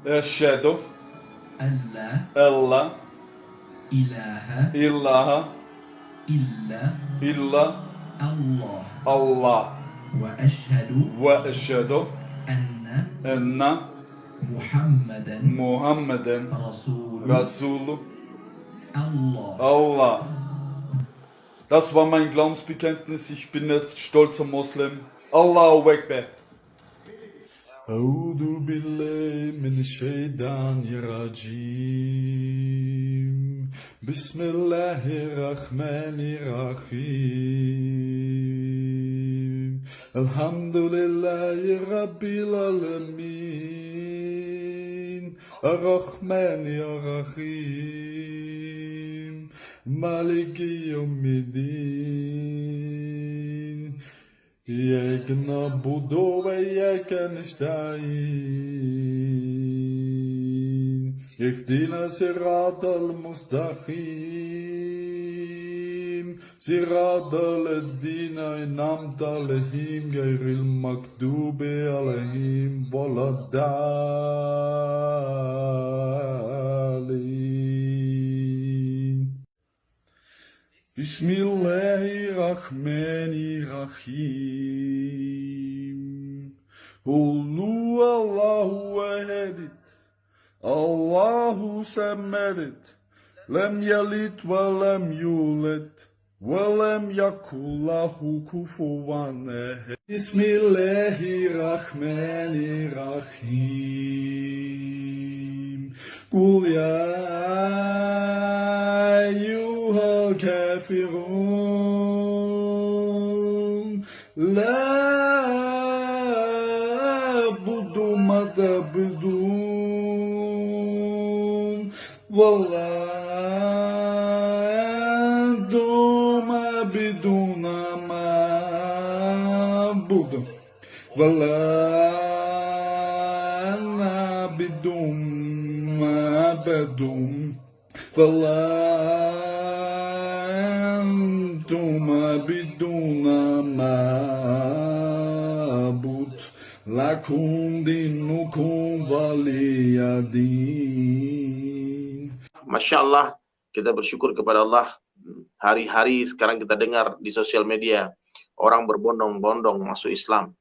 أشهد ألا أن لا إله إله إلا إلا الله الله وأشهد وأشهد أن أن محمدا محمدا رسول رسول الله. Allah. Das war mein Glaubensbekenntnis. Ich bin jetzt stolzer Moslem. Allahu Akbar. أعوذ بالله من الشيطان الرجيم بسم الله الرحمن الرحيم الحمد لله رب العالمين الرحمن الرحيم مالك يوم الدين إياك نعبد وإياك نستعين اهدنا صراط المستقيم صراط الذين أنعمت عليهم غير المغضوب عليهم ولا الضالين بسم الله الرحمن الرحيم قل هو الله أحد الله الصمد لم يلد ولم يولد ولم يكن له كفوا أحد بسم الله الرحمن الرحيم قل يا أيها الكافرون لا أعبد ما تعبدون ولا أنتم عابدون ما أعبد ولا أنا عابد ما عبدتم ولا أنتم عابدون ما أعبد لكم دينكم ولي دين. Masya Allah, kita bersyukur kepada Allah. Hari-hari sekarang kita dengar di sosial media orang berbondong-bondong masuk Islam.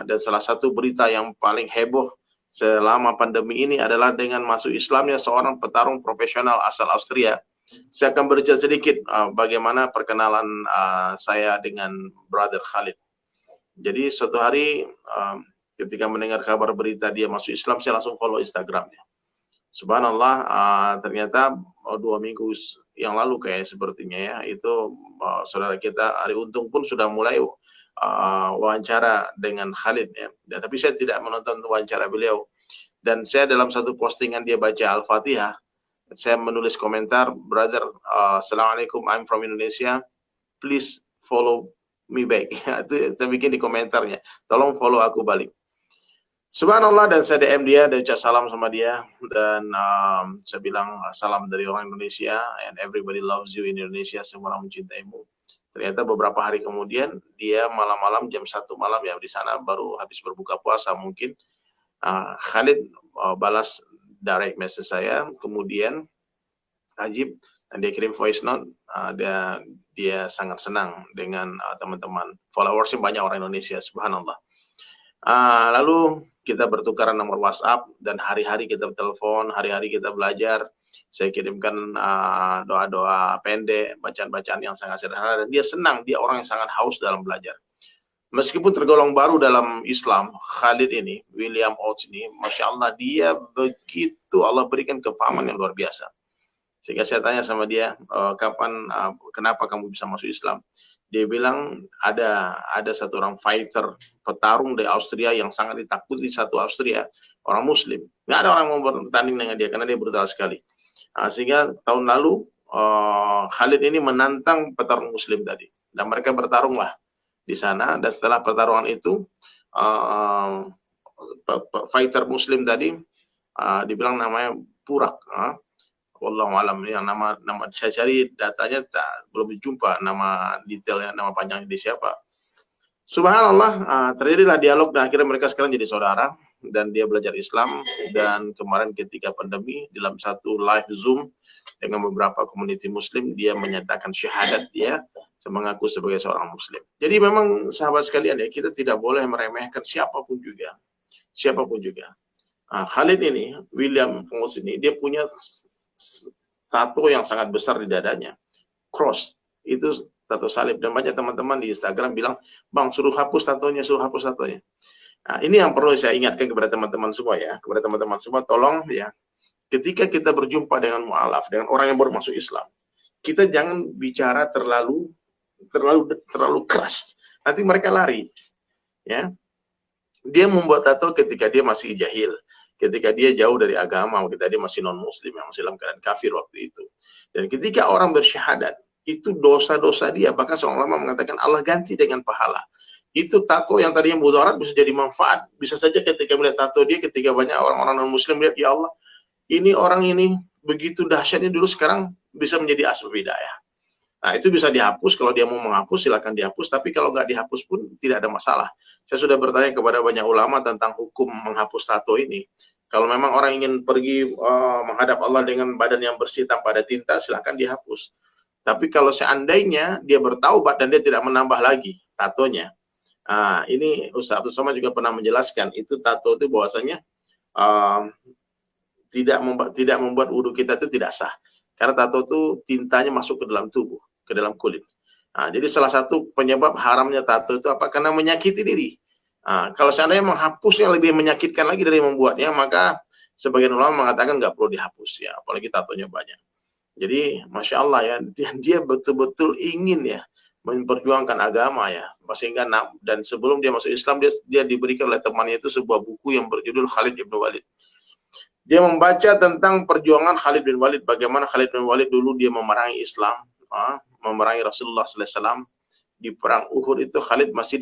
Dan salah satu berita yang paling heboh selama pandemi ini adalah dengan masuk Islamnya seorang petarung profesional asal Austria. Saya akan bercerita sedikit bagaimana perkenalan saya dengan Brother Khalid. Jadi suatu hari ketika mendengar kabar berita dia masuk Islam, saya langsung follow Instagramnya. Subhanallah, ternyata 2 minggu yang lalu kayak sepertinya ya, itu saudara kita Ari Untung pun sudah mulai wawancara dengan Khalid ya. Tapi saya tidak menonton wawancara beliau. Dan saya dalam satu postingan dia baca Al-Fatihah, saya menulis komentar, brother, Assalamualaikum, I'm from Indonesia, please follow me back. Itu saya bikin di komentarnya, tolong follow aku balik. Subhanallah, dan saya DM dia dan ucap salam sama dia, dan saya bilang salam dari orang Indonesia, and everybody loves you in Indonesia, semua orang mencintaimu. Ternyata beberapa hari kemudian dia malam-malam jam 1 malam ya, di sana baru habis berbuka puasa mungkin, Khalid balas direct message saya, kemudian Ajib, dan dia kirim voice note, dia sangat senang dengan teman-teman followersnya banyak orang Indonesia, subhanallah. Lalu kita bertukaran nomor WhatsApp dan hari-hari kita telepon, hari-hari kita belajar. Saya kirimkan doa-doa pendek, bacaan-bacaan yang sangat sederhana, dan dia senang, dia orang yang sangat haus dalam belajar. Meskipun tergolong baru dalam Islam, Khalid ini, William Oates ini, Masya Allah, dia begitu Allah berikan kefahaman yang luar biasa. Sehingga saya tanya sama dia, kenapa kamu bisa masuk Islam? Dia bilang ada satu orang fighter, petarung dari Austria yang sangat ditakuti satu Austria, orang Muslim. Nggak ada orang yang mau bertanding dengan dia karena dia brutal sekali. Sehingga tahun lalu Khalid ini menantang petarung Muslim tadi, dan mereka bertarunglah di sana. Dan setelah pertarungan itu fighter Muslim tadi dibilang namanya Purak. Wallahu alam, yang nama saya cari datanya belum dijumpa nama detailnya, nama panjangnya di siapa. Subhanallah, terjadilah dialog dan akhirnya mereka sekarang jadi saudara. dan dia belajar Islam, dan kemarin ketika pandemi dalam satu live Zoom dengan beberapa komuniti muslim dia menyatakan syahadat dia mengaku sebagai seorang muslim. Jadi memang sahabat sekalian ya, kita tidak boleh meremehkan siapapun juga. Siapapun juga. Nah, Khalid ini, William Pengus ini, dia punya tato yang sangat besar di dadanya. Cross. Itu tato salib. Dan banyak teman-teman di Instagram bilang, "Bang, suruh hapus tatonya, suruh hapus tatonya." Nah, ini yang perlu saya ingatkan kepada teman-teman semua ya. Kepada teman-teman semua, tolong ya, ketika kita berjumpa dengan mu'alaf, dengan orang yang baru masuk Islam, kita jangan bicara terlalu keras. Nanti mereka lari. Ya. Dia membuat tato ketika dia masih jahil, ketika dia jauh dari agama, ketika dia masih non-muslim, yang masih dalam keadaan kafir waktu itu. Dan ketika orang bersyahadat, itu dosa-dosa dia. Bahkan seorang ulama mengatakan Allah ganti dengan pahala. Itu tato yang tadinya mudarat bisa jadi manfaat. Bisa saja ketika melihat tato dia, ketika banyak orang-orang non-muslim lihat, ya Allah, ini orang ini begitu dahsyatnya dulu, sekarang bisa menjadi asbab hidayah. Nah, itu bisa dihapus. Kalau dia mau menghapus, silakan dihapus. Tapi kalau nggak dihapus pun tidak ada masalah. Saya sudah bertanya kepada banyak ulama tentang hukum menghapus tato ini. Kalau memang orang ingin pergi menghadap Allah dengan badan yang bersih tanpa ada tinta, silakan dihapus. Tapi kalau seandainya dia bertaubat dan dia tidak menambah lagi tatonya, ini Ustaz Abdul Somad juga pernah menjelaskan, itu tato itu bahwasanya tidak membuat wudhu kita itu tidak sah. Karena tato itu tintanya masuk ke dalam tubuh, ke dalam kulit. Nah, jadi salah satu penyebab haramnya tato itu apa? Karena menyakiti diri. Kalau seandainya menghapusnya lebih menyakitkan lagi dari membuatnya, maka sebagian ulama mengatakan nggak perlu dihapus ya, apalagi tatonya banyak. Jadi Masya Allah ya, dia betul-betul ingin ya memperjuangkan agama ya, sehingga dan sebelum dia masuk Islam dia diberikan oleh temannya itu sebuah buku yang berjudul Khalid ibn Walid. Dia membaca tentang perjuangan Khalid bin Walid, bagaimana Khalid bin Walid dulu dia memerangi Islam, memerangi Rasulullah SAW di perang Uhud. Itu Khalid masih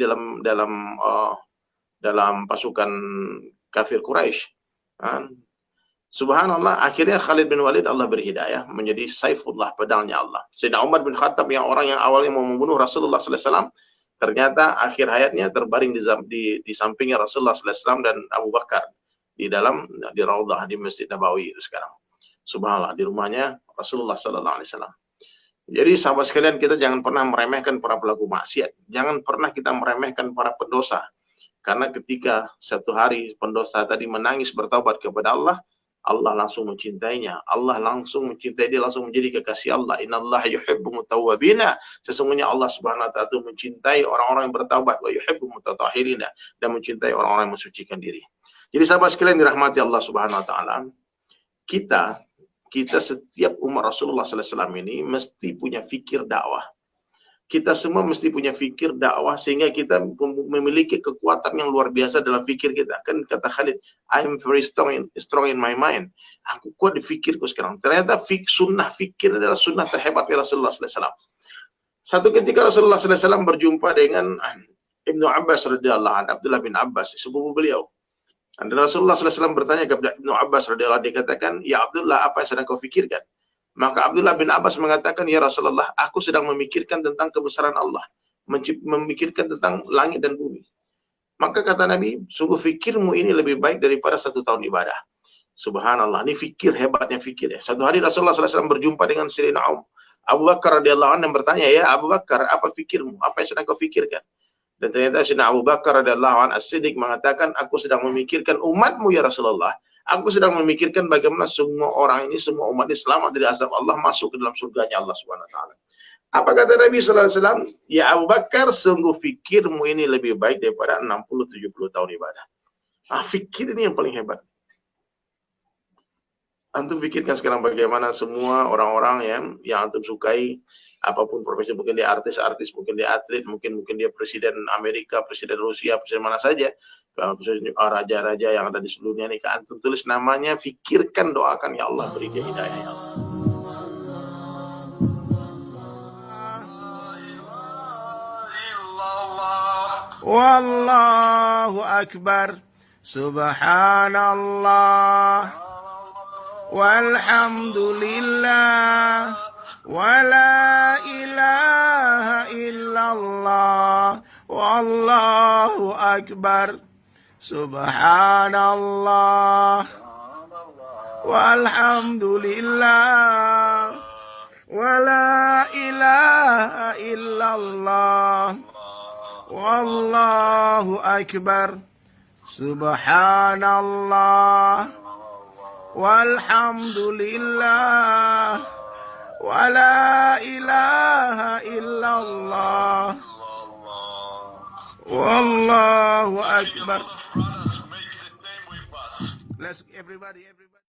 dalam pasukan kafir Quraisy. Subhanallah, akhirnya Khalid bin Walid Allah beri hidayah menjadi Saifullah, pedangnya Allah. Sayyidina Umar bin Khattab yang orang yang awalnya mau membunuh Rasulullah SAW, ternyata akhir hayatnya terbaring di sampingnya Rasulullah SAW dan Abu Bakar di Raudhah di Masjid Nabawi itu sekarang. Subhanallah, di rumahnya Rasulullah SAW. Jadi sahabat sekalian, kita jangan pernah meremehkan para pelaku maksiat. Jangan pernah kita meremehkan para pendosa. Karena ketika satu hari pendosa tadi menangis bertaubat kepada Allah, Allah langsung mencintainya. Allah langsung mencintai dia, langsung menjadi kekasih Allah. Innallaha yuhibbu mutawwabina. Sesungguhnya Allah Subhanahu wa taala itu mencintai orang-orang yang bertaubat, wa yuhibbu mutatahhirina, dan mencintai orang-orang yang mensucikan diri. Jadi sahabat sekalian dirahmati Allah Subhanahu wa taala, kita setiap umat Rasulullah SAW ini mesti punya fikir dakwah. Kita semua mesti punya fikir dakwah sehingga kita memiliki kekuatan yang luar biasa dalam fikir kita. Kan kata Khalid, I am very strong in my mind. Aku kuat di fikirku sekarang. Ternyata sunnah fikir adalah sunnah terhebat Rasulullah SAW. Satu ketika Rasulullah SAW berjumpa dengan Ibnu Abbas radhiyallahu anhu, Abdullah bin Abbas, sepupu beliau. Dan Rasulullah SAW bertanya kepada Ibnu Abbas radhiyallahu anhu, dikatakan, ya Abdullah, apa yang sedang kau fikirkan? Maka Abdullah bin Abbas mengatakan, ya Rasulullah, aku sedang memikirkan tentang kebesaran Allah, memikirkan tentang langit dan bumi. Maka kata Nabi, sungguh fikirmu ini lebih baik daripada 1 tahun ibadah. Subhanallah, ini fikir, hebatnya fikir ya. Satu hari Rasulullah SAW berjumpa dengan Sayyidina Abu Bakar radhiyallahu anhu yang bertanya, ya Abu Bakar, apa fikirmu? Apa yang sedang kau fikirkan? Dan ternyata Sayyidina Abu Bakar radhiyallahu anhu as-Siddiq mengatakan, aku sedang memikirkan umatmu ya Rasulullah. Aku sedang memikirkan bagaimana semua orang ini, semua umat ini selamat dari azab Allah, masuk ke dalam surganya Allah Subhanahu wa taala. Apa kata Nabi sallallahu alaihi wasallam? Ya Abu Bakar, sungguh fikirmu ini lebih baik daripada 60-70 tahun ibadah. Fikir ini yang paling hebat. Antum pikirkan sekarang bagaimana semua orang-orang yang antum sukai, apapun profesi, mungkin dia artis, mungkin dia atlet, mungkin dia presiden Amerika, presiden Rusia, presiden mana saja, raja-raja yang ada di seluruh dunia ini, antum tulis namanya, fikirkan, doakan, ya Allah beri dia hidayah ya Allah. Wallahu akbar, subhanallah, walhamdulillah, wala ilaha illallah, wallahu akbar, Subhanallah. Walhamdulillah. Wala ilaha illallah. Wallahu akbar. Subhanallah. Walhamdulillah. Wala ilaha illallah. Wallahu akbar. Let's everybody.